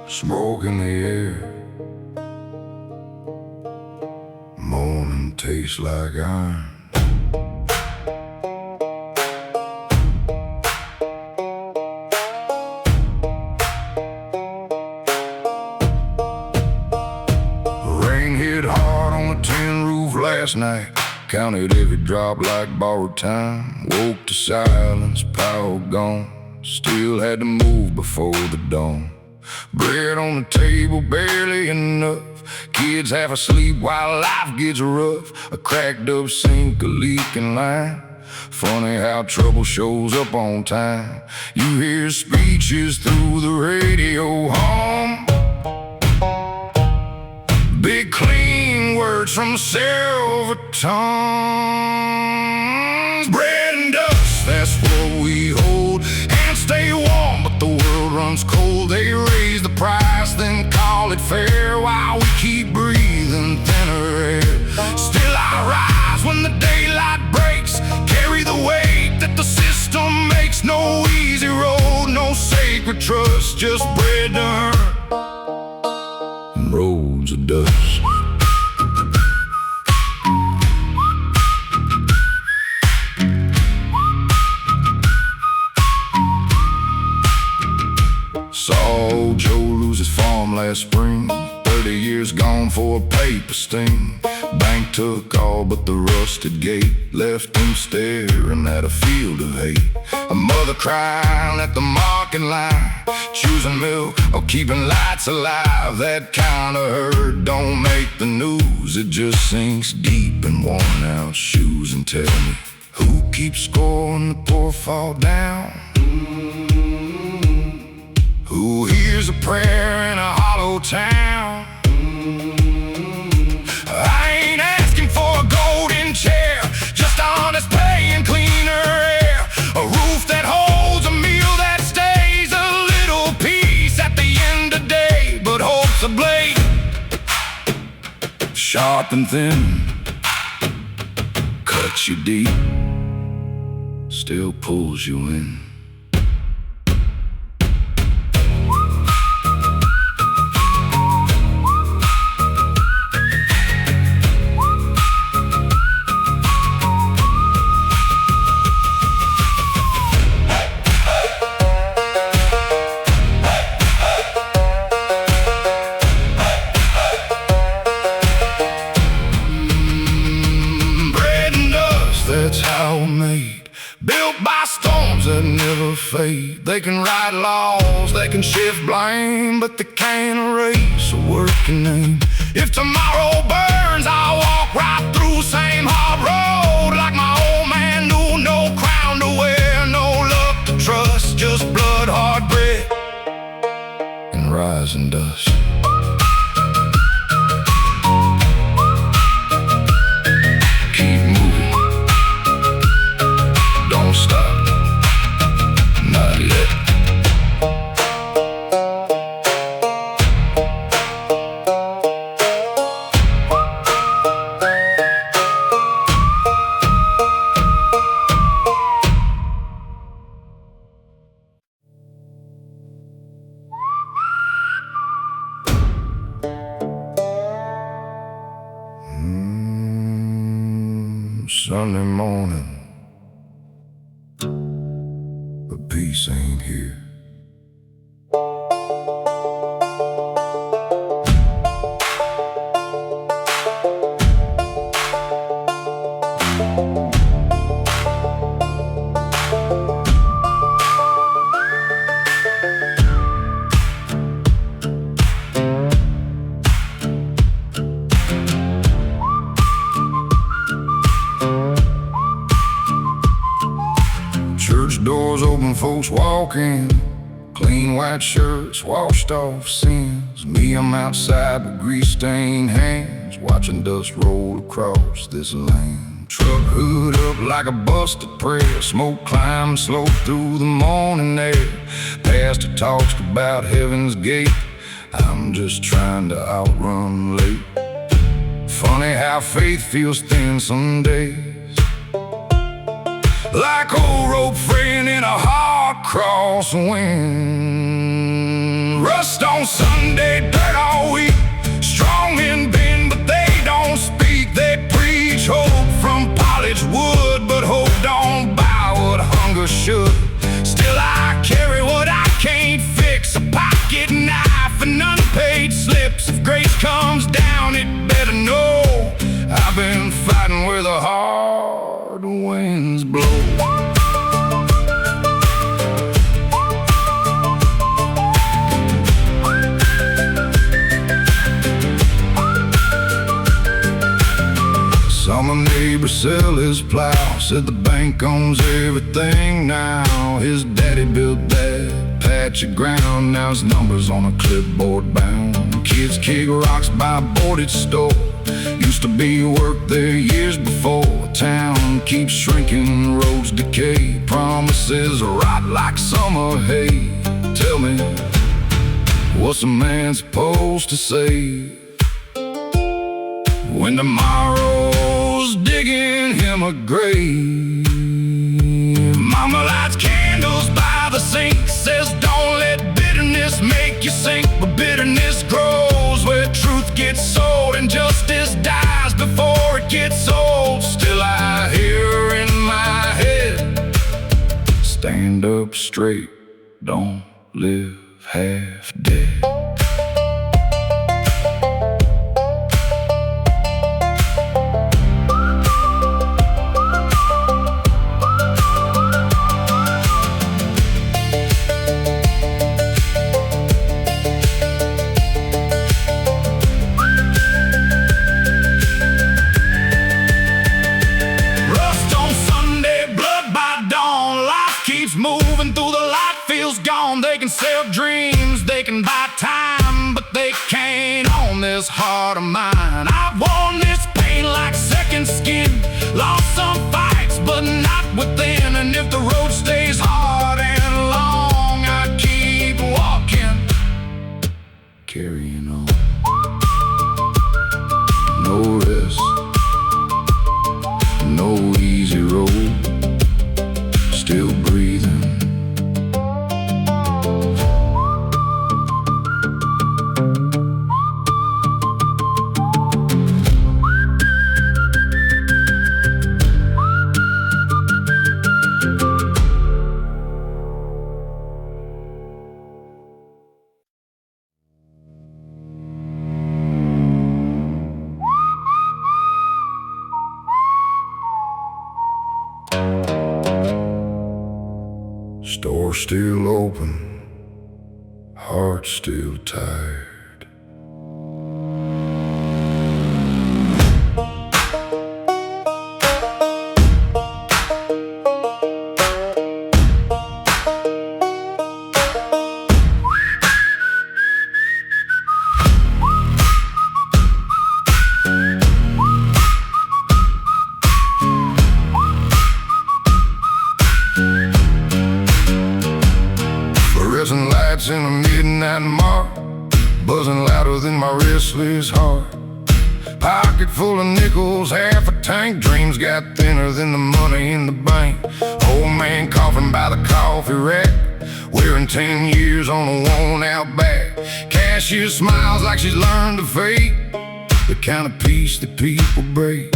Smoke in the air, morning tastes like iron. Rain hit hard on the tin roof last night. Counted every drop like borrowed time. Woke to silence, power gone. Still had to move before the dawn. Bread on the table, barely enough. Kids half asleep while life gets rough. A cracked up sink, a leaking line. Funny how trouble shows up on time. You hear speeches through the radio hum. Big clean words from silver tongues. Bread and dust, that's what we hold. And stay warm, but the world runs cold. They raise the price, then call it fair, while we keep breathing thinner air. Still I rise when the daylight breaks. Carry the weight that the system makes. No easy road, no sacred trust. Just bread to earn and roads of dust. Saw Joe lose his farm last spring. 30 years gone for a paper sting. Bank took all but the rusted gate. Left him staring at a field of hate. A mother crying at the market line, choosing milk or keeping lights alive. That kind of hurt don't make the news. It just sinks deep in worn out shoes. And tell me, who keeps score when the poor fall down? Who hears a prayer in a hollow town? I ain't asking for a golden chair, just honest pay and cleaner air. A roof that holds, a meal that stays, a little peace at the end of day. But hope's a blade, sharp and thin, cuts you deep, still pulls you in. That's how we're made, built by storms that never fade. They can write laws, they can shift blame, but they can't erase a working name. If tomorrow burns, I'll walk right through same hard road. Like my old man knew, no crown to wear, no luck to trust, just blood, hard bread, and rising dust. Sunday morning, but peace ain't here. Doors open, folks walk in. Clean white shirts, washed off sins. Me, I'm outside with grease-stained hands, watching dust roll across this lane. Truck hood up like a busted prayer. Smoke climbs slow through the morning air. Pastor talks about heaven's gate. I'm just trying to outrun late. Funny how faith feels thin some days. like old rope fraying in a hard crosswind. Rust on Sunday, dirt all week. Strong men bend, but they don't speak. They preach hope from polished wood, but hope don't buy what hunger should. Still I carry what I can't fix, a pocket knife and unpaid slips. If grace comes down, it better know I've been fighting where the hard winds blow. Saw my neighbor sell his plow, said the bank owns everything now. His daddy built that patch of ground, now his number's on a clipboard bound. Kids kick rocks by a boarded store, used to be work there years before. Town keeps shrinking, roads decay, promises rot like summer hay. Tell me, what's a man supposed to say when tomorrow's digging him a grave? Mama lights candles by the sink, says don't let bitterness make you sink. But bitterness grows where truth gets sold and justice dies before it gets old. Still I hear in my head, stand up straight, don't live half dead. Moving through the light feels gone. They can sell dreams, they can buy time, but they can't own this heart of mine. I've worn this pain like second skin, lost some fights but not within. And if the road stays hard and long, I keep walking, carrying on. No rest, no easy road, still breathing. Store still open, heart still tired. Fluorescent lights in a midnight mark, buzzing louder than my restless heart. Pocket full of nickels, half a tank. Dreams got thinner than the money in the bank. Old man coughing by the coffee rack, wearing 10 years on a worn-out back. Cashier smiles like she's learned to fake, the kind of peace that people break.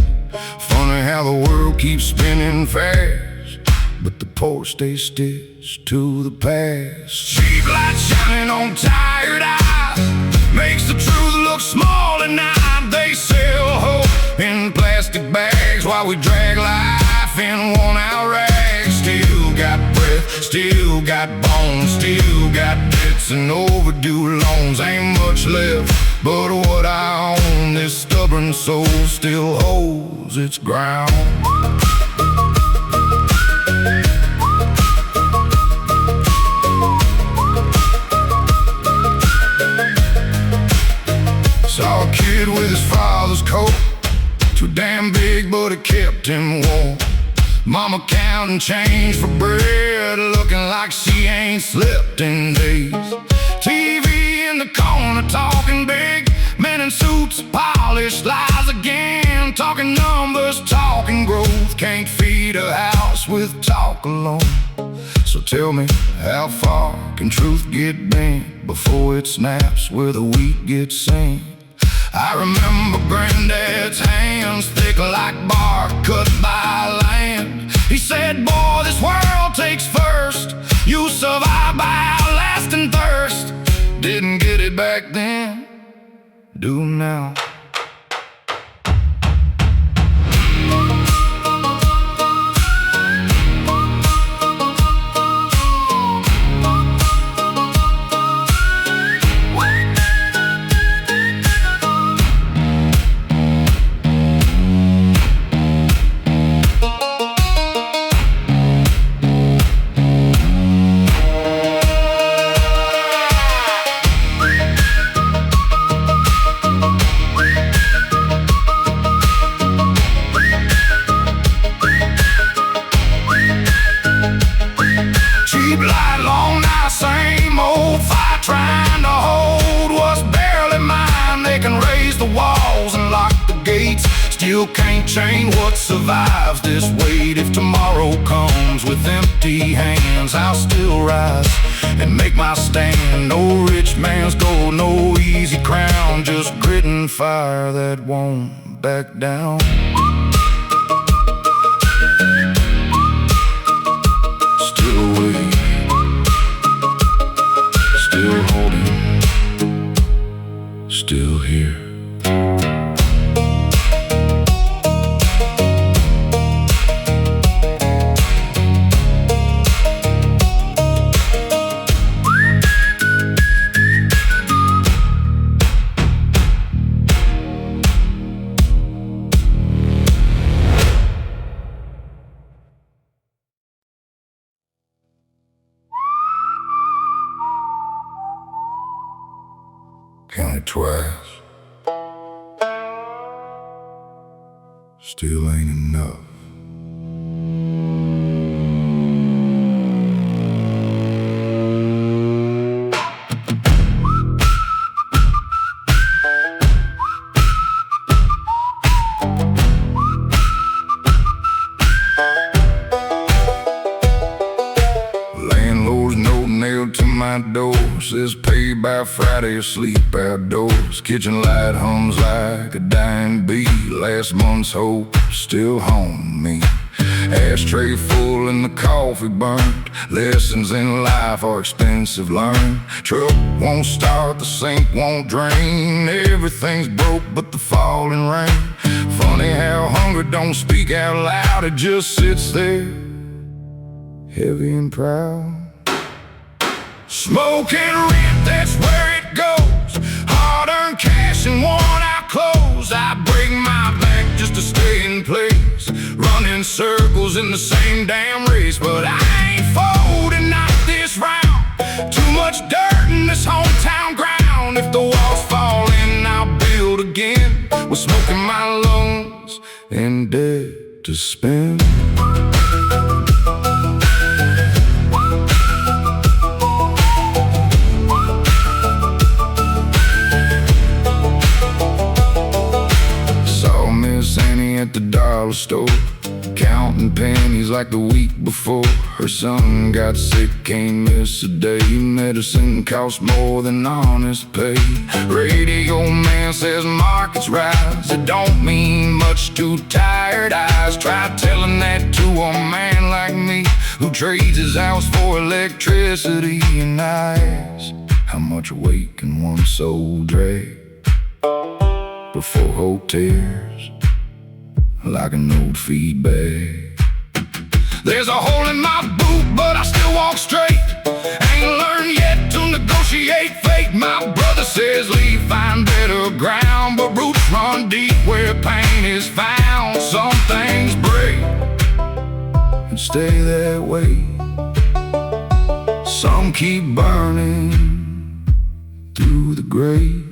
Funny how the world keeps spinning fast, but the poor stay stitched to the past. Cheap light shining on tired eyes makes the truth look small at night. They sell hope in plastic bags while we drag life in worn-out rags. Still got breath, still got bones, still got debts and overdue loans. Ain't much left but what I own. This stubborn soul still holds its ground. Saw a kid with his father's coat, too damn big but it kept him warm. Mama counting change for bread, looking like she ain't slept in days. TV in the corner talking big, men in suits, polished lies again. Talking numbers, talking growth, can't feed a house with walk alone. So tell me, how far can truth get bent before it snaps where the wheat gets seen? I remember Granddad's hands thick like bark cut by land. He said, boy, this world takes first. You survive by outlasting thirst. Didn't get it back then, do now. Trying to hold what's barely mine. They can raise the walls and lock the gates, still can't chain what survives this weight. If tomorrow comes with empty hands, I'll still rise and make my stand. No rich man's gold, no easy crown, just grit and fire that won't back down. Still wait, still holding, still here. Count it twice, still ain't enough. Landlord's note nailed to my door says pay by Friday or sleep outdoors. Kitchen light hums like a dying bee. Last month's hope still haunting me. Ashtray full and the coffee burnt. Lessons in life are expensive learned. Truck won't start, the sink won't drain. Everything's broke but the falling rain. Funny how hunger don't speak out loud. It just sits there, heavy and proud. Smoke and rent, that's where it goes. Hard-earned cash and worn-out clothes. I break my back just to stay in place, running circles in the same damn race. But I ain't folding, not this round. Too much dirt in this hometown ground. If the walls fall in, I'll build again, with smoke in my lungs and debt to spend. At the dollar store, counting pennies like the week before. Her son got sick, can't miss a day. Medicine costs more than honest pay. Radio man says markets rise. It don't mean much to tired eyes. Try telling that to a man like me, who trades his house for electricity and ice. How much weight can one soul drag before hope tears like an old feed bag? There's a hole in my boot, but I still walk straight. Ain't learned yet to negotiate fate. My brother says leave, find better ground, but roots run deep where pain is found. Some things break and stay that way. Some keep burning through the grave.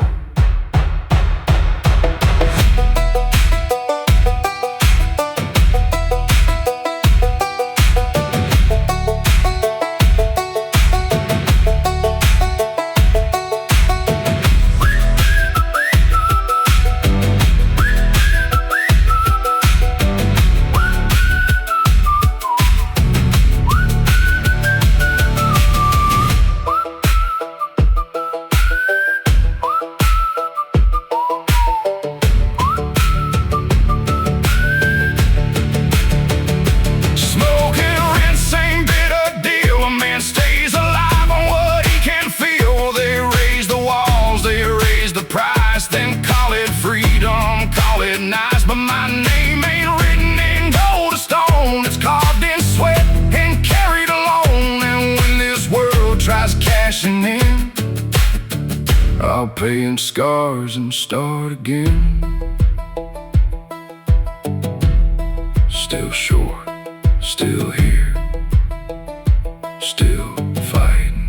paying scars and start again. Still short, still here, still fighting.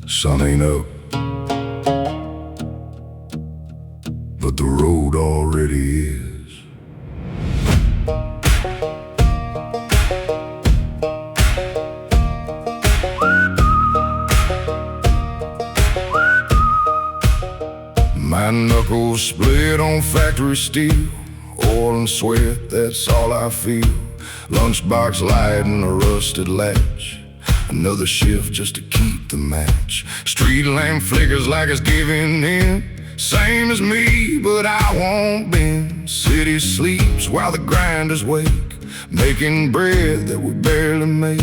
Sun ain't up, but the road already is. My knuckles split on factory steel, oil and sweat, that's all I feel. Lunchbox light and a rusted latch, another shift just to keep the match. Street lamp flickers like it's giving in. Same as me, but I won't bend. City sleeps while the grinders wake, making bread that we barely make.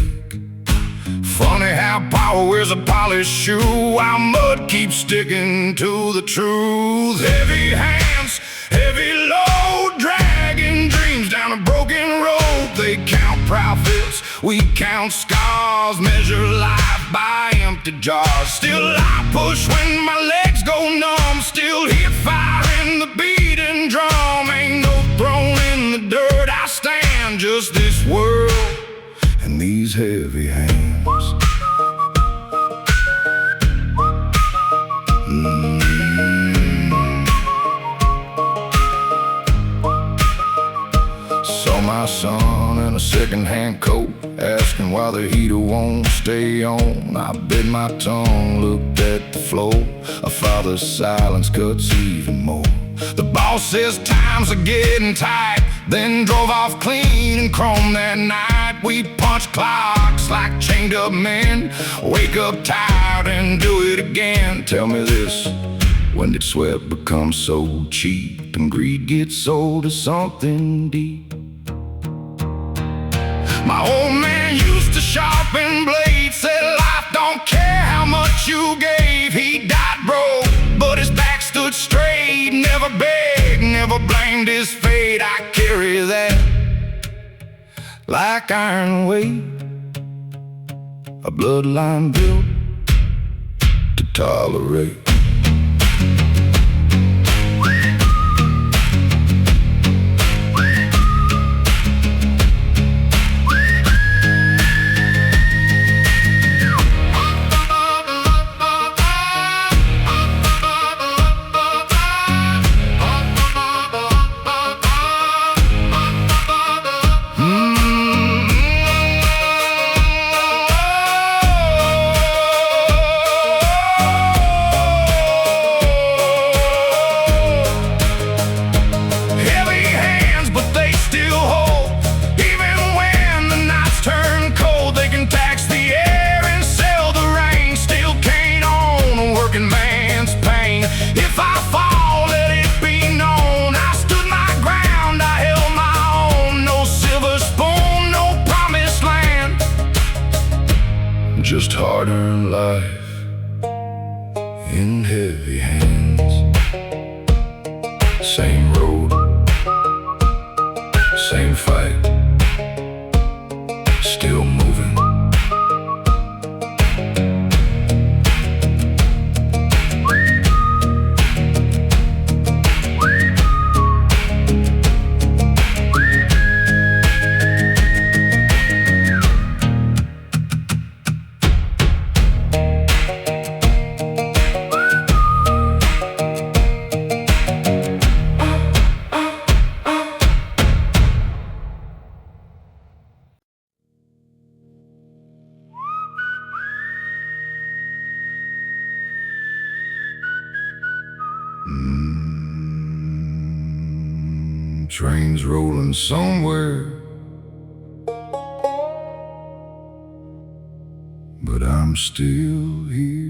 Funny how power wears a polished shoe, while mud keeps sticking to the truth. Heavy hands, heavy load, dragging dreams down a broken road. They count profits, we count scars, measure life by empty jars. Still I push when my legs go numb, still hit fire in the beating drum. Ain't no throne in the dirt, I stand just this world and these heavy hands. Saw my son in a second-hand coat, asking why the heater won't stay on. I bit my tongue, looked at the floor. A father's silence cuts even more. The boss says times are getting tight, then drove off clean and chrome that night. We punch clocks like chained up men, wake up tired and do it again. Tell me this, when did sweat become so cheap and greed get sold as something deep? My old man used to sharpen blades, said life don't care how much you gave. He died broke, but his back stood straight. Never begged, never blamed his fate. I carry that like iron weight, a bloodline built to tolerate. Just hard-earned life in heavy hands. Same road, same fight, still moving. Trains rolling somewhere, I'm still here.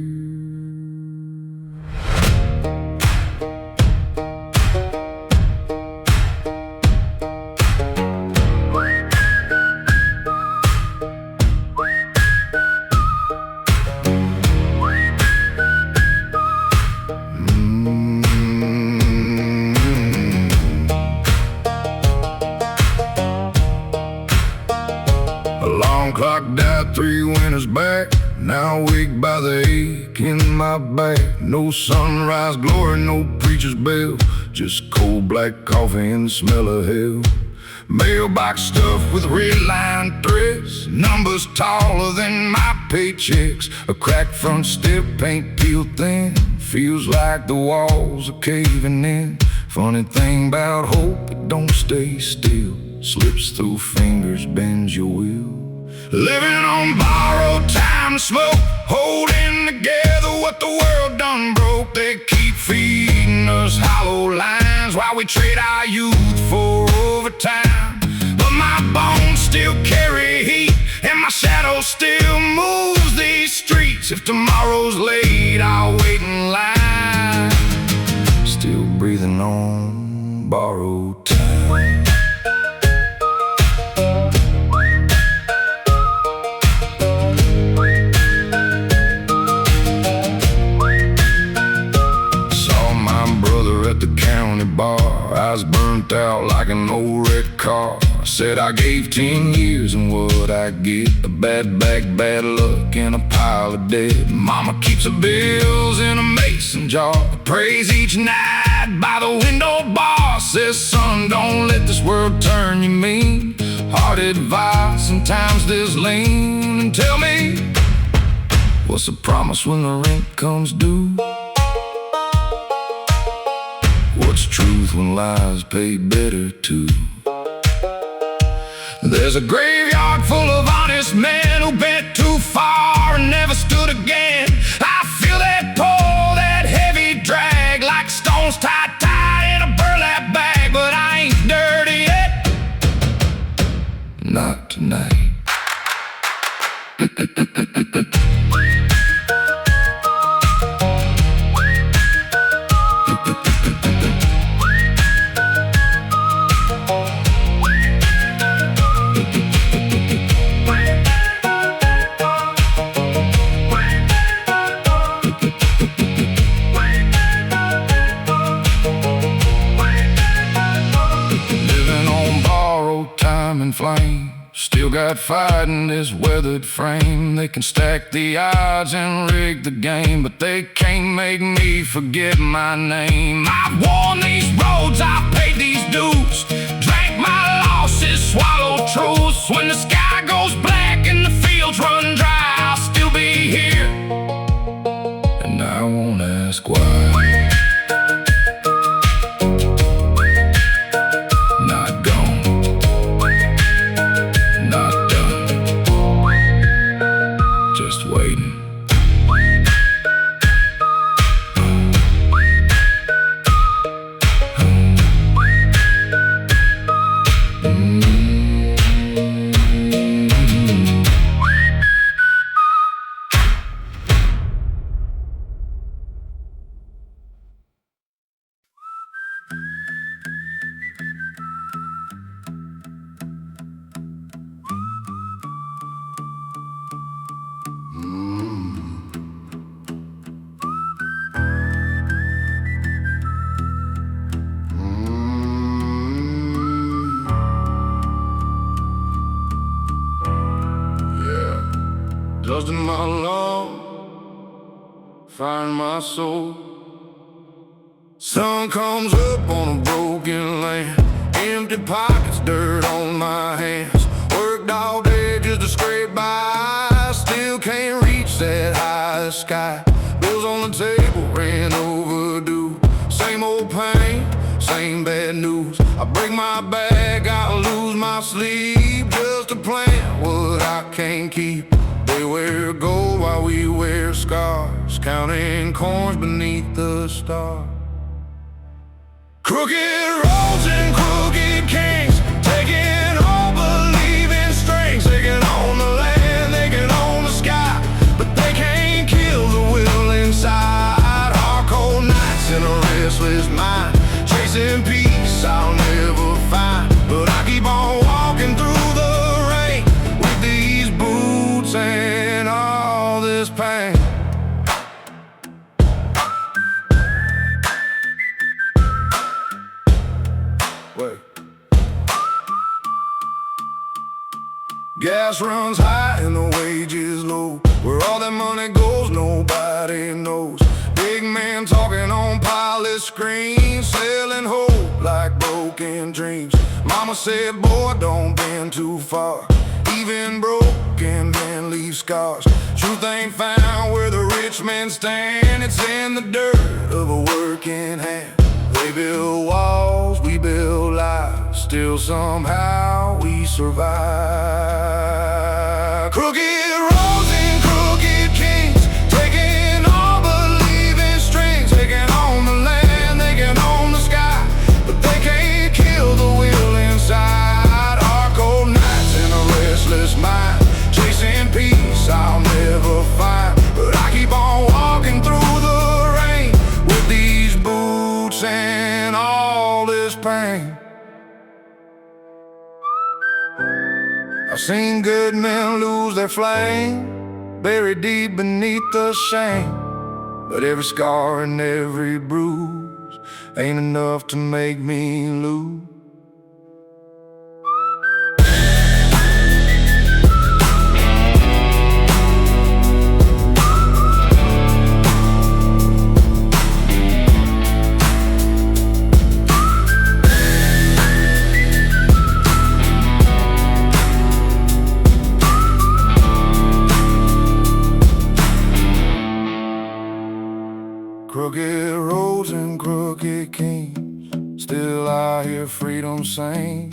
Clock died 3 winters back. Now awake by the ache in my back. No sunrise glory, no preacher's bell, just cold black coffee and the smell of hell. Mailbox stuffed with red line threads, numbers taller than my paychecks. A cracked front step, paint peeled thin, feels like the walls are caving in. Funny thing about hope, it don't stay still, slips through fingers, bends your will. Living on borrowed time and smoke, holding together what the world done broke. They keep feeding us hollow lines while we trade our youth for overtime. But my bones still carry heat, and my shadow still moves these streets. If tomorrow's late, I'll wait in line, still breathing on borrowed time. Bar, eyes burnt out like an old wrecked car. I said I gave 10 years and what I get, a bad back, bad luck, and a pile of debt. Mama keeps her bills in a mason jar, prays each night by the window bar. Says, son, don't let this world turn you mean. Hard advice, sometimes there's lean. And tell me, what's the promise when the rent comes due? What's truth when lies pay better too? There's a graveyard full of honest men who bent too far and never stood again. I feel that pull, that heavy drag, like stones tied in a burlap bag. But I ain't dirty yet, not tonight. Flame, still got fight in this weathered frame. They can stack the odds and rig the game, but they can't make me forget my name. I've worn these roads, I've paid these dues, drank my losses, swallowed truths. When the sky goes black and the fields run dry, I'll still be here, and I won't ask why. Dusting my love, find my soul. Sun comes up on a broken land, empty pockets, dirt on my hands. Worked all day just to scrape by, still can't reach that high sky. Bills on the table, rent overdue. Same old pain, same bad news. I break my back, I lose my sleep, just to plan what I can't keep. They wear gold while we wear scars, counting coins beneath the stars. Crooked roads and crooked kings, taking all believing strings. They can own the land, they can own the sky, but they restless mind, chasing peace I'll never find. But I keep on walking through the rain with these boots and all this pain. Wait. Gas runs high and the wages low. Where all that money goes, nobody knows. Big man talking on pilot screens, selling hope like broken dreams. Mama said, boy, don't bend too far. Even broken men leave scars. Truth ain't found where the rich men stand. It's in the dirt of a working hand. They build walls, we build lives. Still somehow we survive. Crooked roads and crooked kings, taking all believing strings. They can own the land, they can own the sky, but they can't kill the will inside. Our cold nights and a restless mind, chasing peace I'll never find. But I keep on walking through the rain with these boots and all this pain. I've seen good men lose their flame, buried deep beneath the shame. But every scar and every bruise ain't enough to make me lose. Crooked roads and crooked kings, still I hear freedom sing.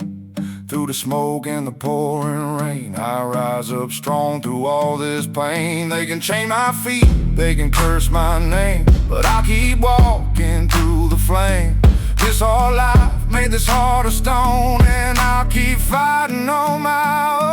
Through the smoke and the pouring rain, I rise up strong through all this pain. They can chain my feet, they can curse my name, but I keep walking through the flame. This hard life made this heart of stone, and I'll keep fighting on my own.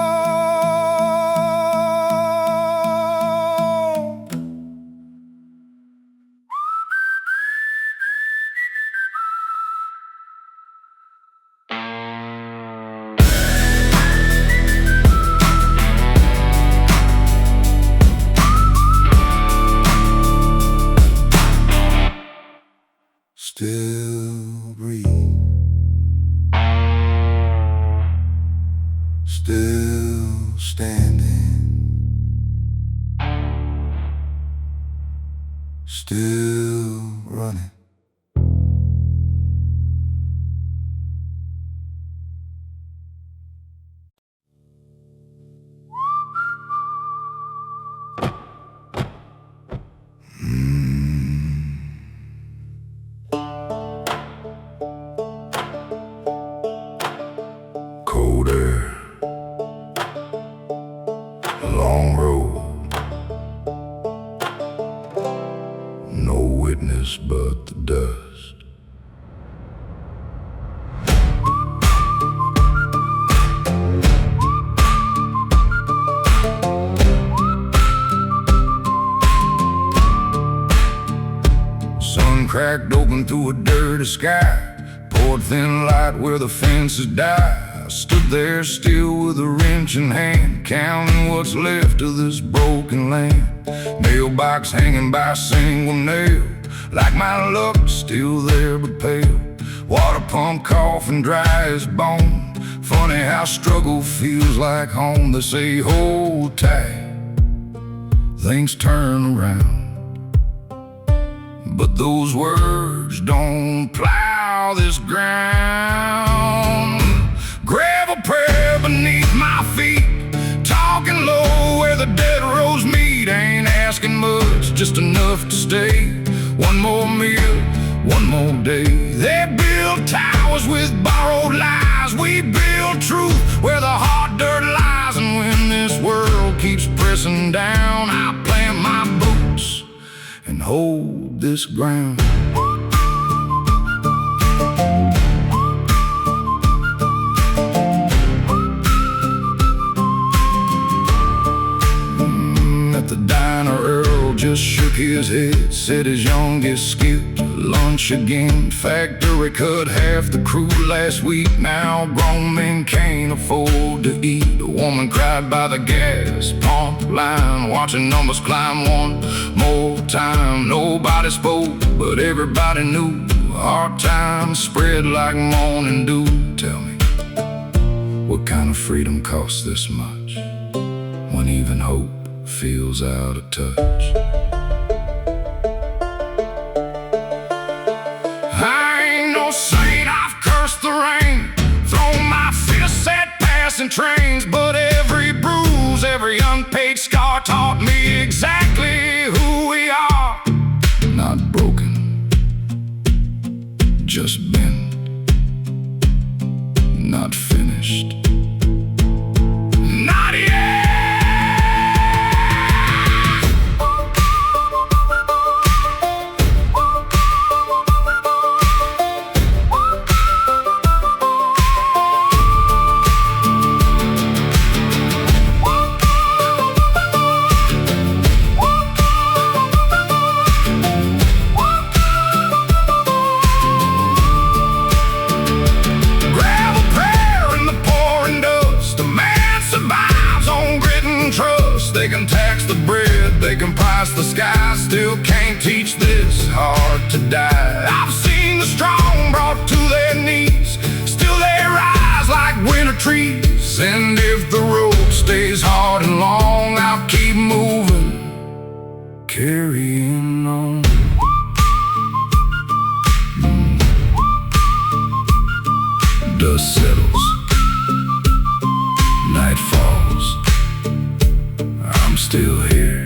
Still breathe, still standing, still running. Cold air, long road, no witness but the dust. Sun cracked open through a dirty sky, poured thin light where the fences die. I stood there still with a wrench in hand, counting what's left of this broken land. Mailbox hanging by a single nail, like my luck still there but pale. Water pump coughing dry as bone. Funny how struggle feels like home. They say hold tight, things turn around, but those words don't plow this ground. Gravel prayer beneath my feet, talking low where the dead roads meet. Ain't asking much, just enough to stay. One more meal, one more day. They build towers with borrowed lies. We build truth where the hard dirt lies. And when this world keeps pressing down, I plant my boots and hold this ground. At the diner, Earl just shook his head, said his youngest skipped lunch again. Factory cut half the crew last week. Now grown men can't afford to eat. A woman cried by the gas pump line, watching numbers climb one more time. Nobody spoke, but everybody knew. Hard times spread like morning dew. Tell me, what kind of freedom costs this much, when even hope feels out of touch? I ain't no saint, I've cursed the rain, thrown my fists at passing trains. But every bruise, every unpaid scar taught me exactly who we are. Not broken, just bent, not finished, not yet. They can tax the bread, they can price the sky, still can't teach this heart to die. I've seen the strong brought to their knees, still they rise like winter trees. And if the road stays hard and long, I'll keep moving, carrying on. Dust settles, night falls, I'm still here.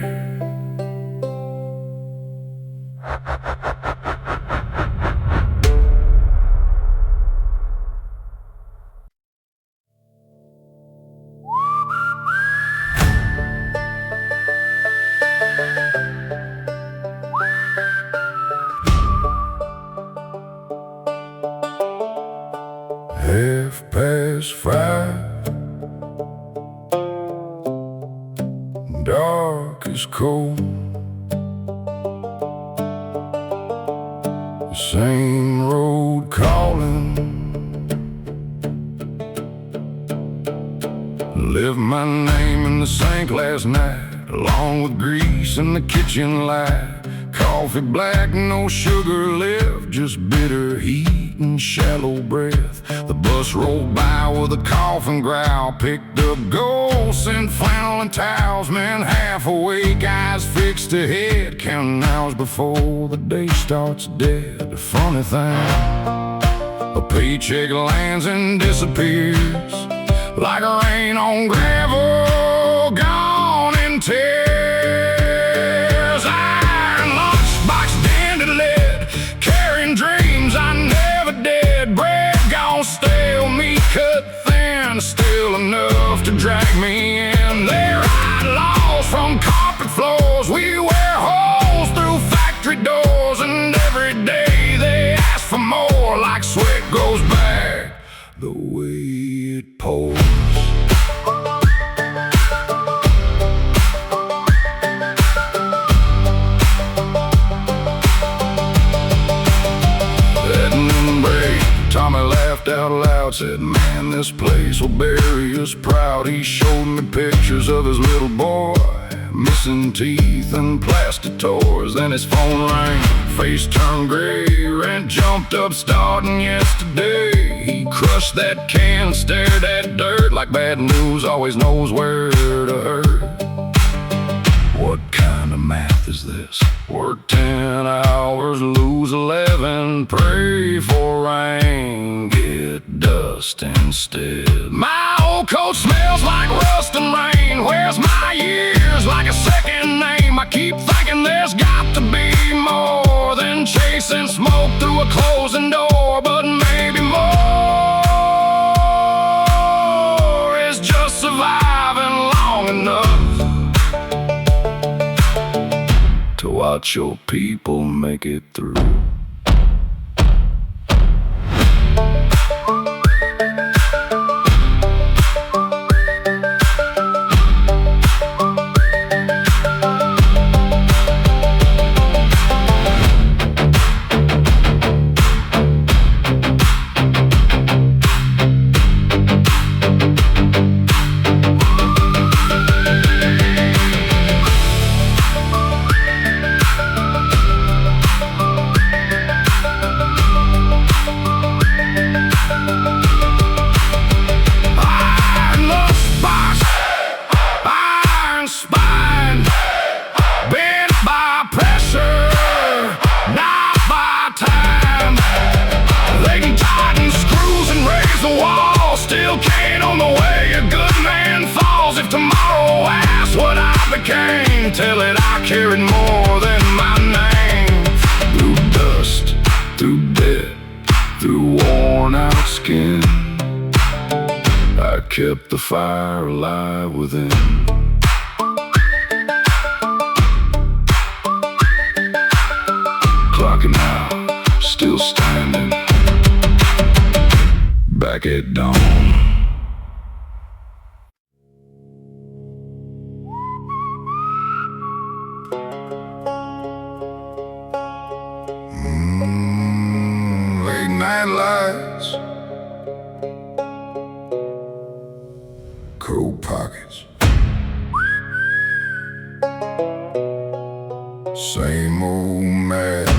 (5:30) Dark is cold, the same road calling. Left my name in the sink last night, along with grease in the kitchen light. Coffee black, no sugar left, just bitter heat and shallow breath. The bus rolled by with a cough and growl, picked up ghosts and flannel and towels. Men half awake, eyes fixed ahead, counting hours before the day starts dead. A funny thing, a paycheck lands and disappears like rain on gravel, gone in tears. Iron lunchbox, dented lead, carrying dreams I never did. Bread gone stale, meat cut thin, still enough to drag me in. They write laws from carpet floors, we wear holes through factory doors. And every day they ask for more, like sweat goes back the way it pours. Tommy laughed out loud, said, man, this place will bury us proud. He showed me pictures of his little boy, missing teeth and plastic toys. Then his phone rang, face turned gray, rent jumped up starting yesterday. He crushed that can, stared at dirt, like bad news always knows where to hurt. What kind of math is this? Work 10 hours, lose 11, pray for rain, get dust instead. My old coat smells like rust and rain. Where's my years? Like a second name. I keep thinking there's got to be more than chasing smoke through a closing door. But maybe more is just surviving long enough to watch your people make it through. skin. I kept the fire alive within. Clocking out, still standing, back at dawn. Late night lights, cold pockets, same old math.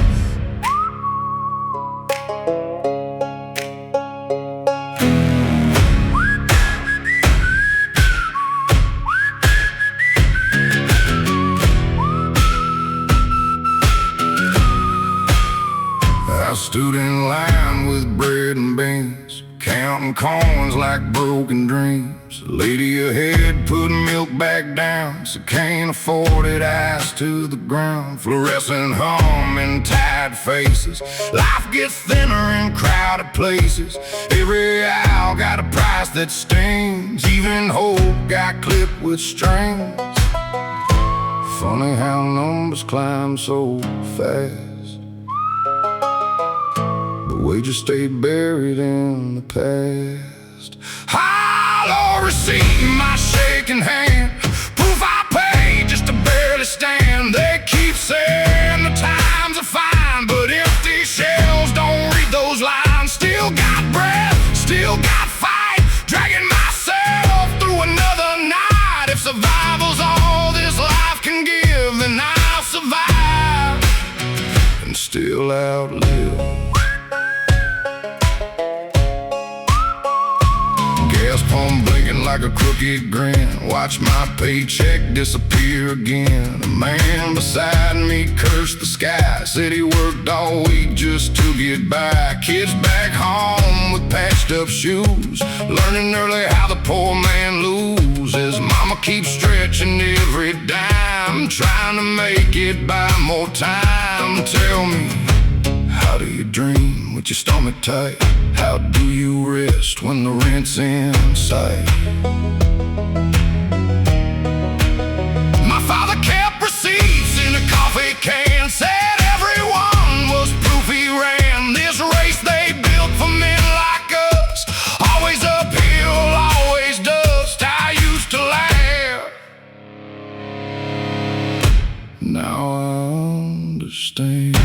I stood in line with bread and beans, counting coins like broken dreams. The lady ahead put milk back down, so can't afford it, eyes to the ground. Fluorescent hum and tired faces, life gets thinner in crowded places. Every aisle got a price that stings, even hope got clipped with strings. Funny how numbers climb so fast, wages stay buried in the past. Hollow receipt in my shaking hand, proof I paid just to barely stand. They keep saying the times are fine, but empty shells don't read those lines. Still got breath, still got fight, dragging myself through another night. If survival's all this life can give, then I'll survive and still outlive. Gas pump blinking like a crooked grin, watch my paycheck disappear again. A man beside me cursed the sky, said he worked all week just to get by. Kids back home with patched up shoes, learning early how the poor man loses. Mama keeps stretching every dime, trying to make it buy more time. Tell me, how do you dream with your stomach tight? How do you rest when the rent's in sight? My father kept receipts in a coffee can, said everyone was proof he ran. This race they built for men like us, always uphill, always dust. I used to laugh, now I understand.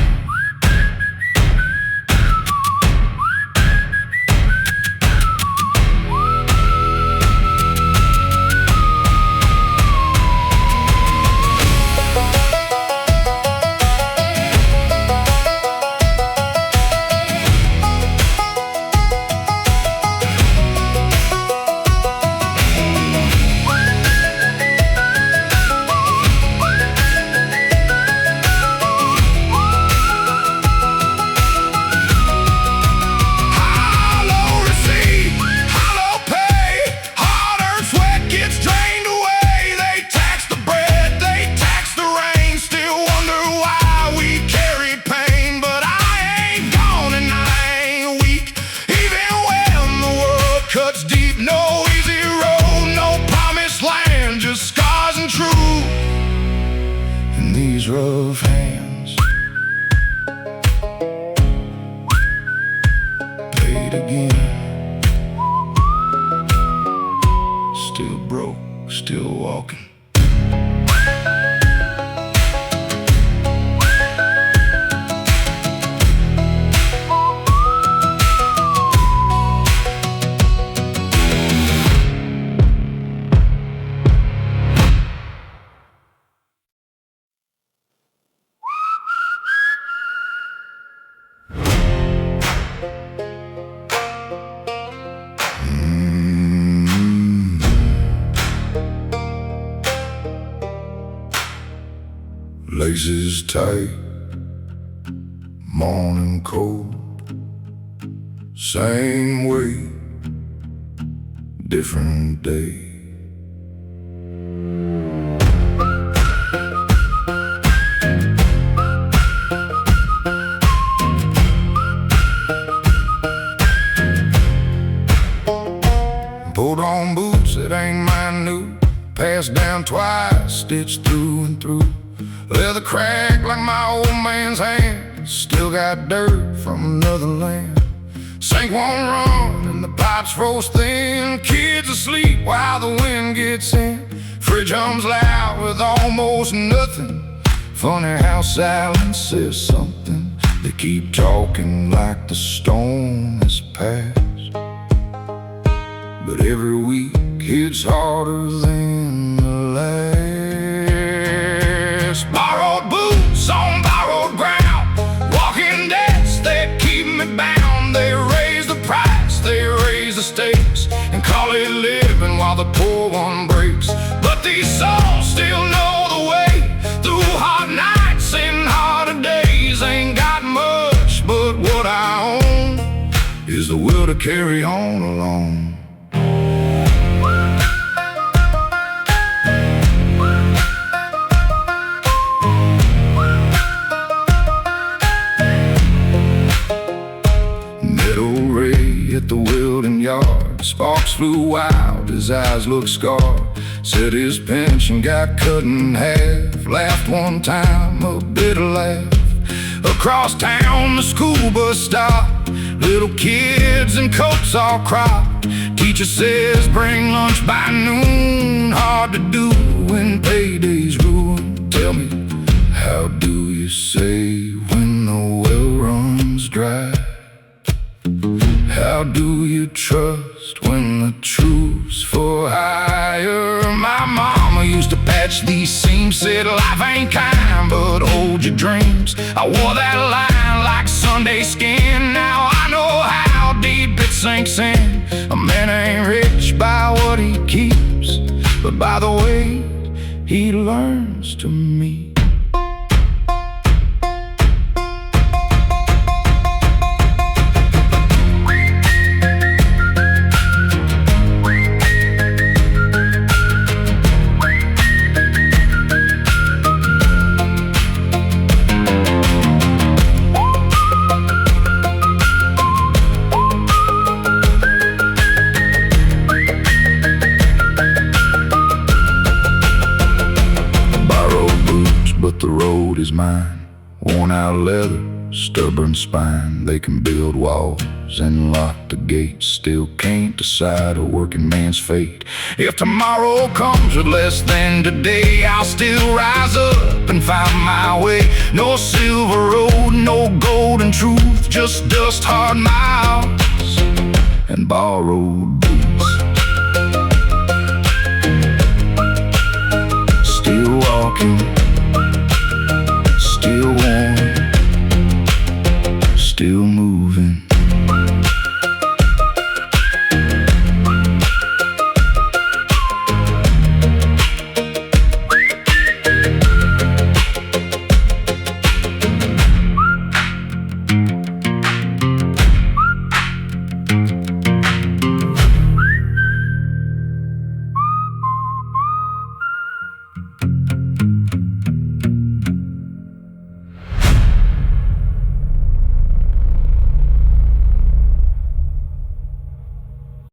Cuts deep, no easy road, no promised land, just scars and truth in these rough hands. Paid again, still broke, still walking. Laces tight, morning cold, same way, different day. passed down twice, stitched through and through. Leather cracked like my old man's hand, still got dirt from another land. Sink won't run and the pipes froze thin. Kids asleep while the wind gets in. Fridge hums loud with almost nothing. Funny how silence says something. They keep talking like the storm has passed, but every week hits harder than the last. Borrowed boots on borrowed ground, walking debts that keep me bound. They raise the price, they raise the stakes, and call it living while the poor one breaks. But these souls still know the way through hard nights and harder days. Ain't got much, but what I own is the will to carry on alone. At the welding yard, sparks flew wild, his eyes looked scarred. Said his pension got cut in half. Laughed one time, a bitter laugh. Across town the school bus stopped, little kids in coats all cropped. Teacher says bring lunch by noon. Hard to do when payday's ruined. Tell me, how do you say when the well runs dry? How do you trust when the truth's for hire? My mama used to patch these seams, said life ain't kind, but hold your dreams. I wore that line like Sunday skin. Now I know how deep it sinks in. A man ain't rich by what he keeps, but by the way he learns to meet. But the road is mine, worn out leather, stubborn spine. They can build walls and lock the gates, still can't decide a working man's fate. If tomorrow comes with less than today, I'll still rise up and find my way. No silver road, no golden truth, just dust hard miles and borrowed boots. Still walking, still warm, still moving.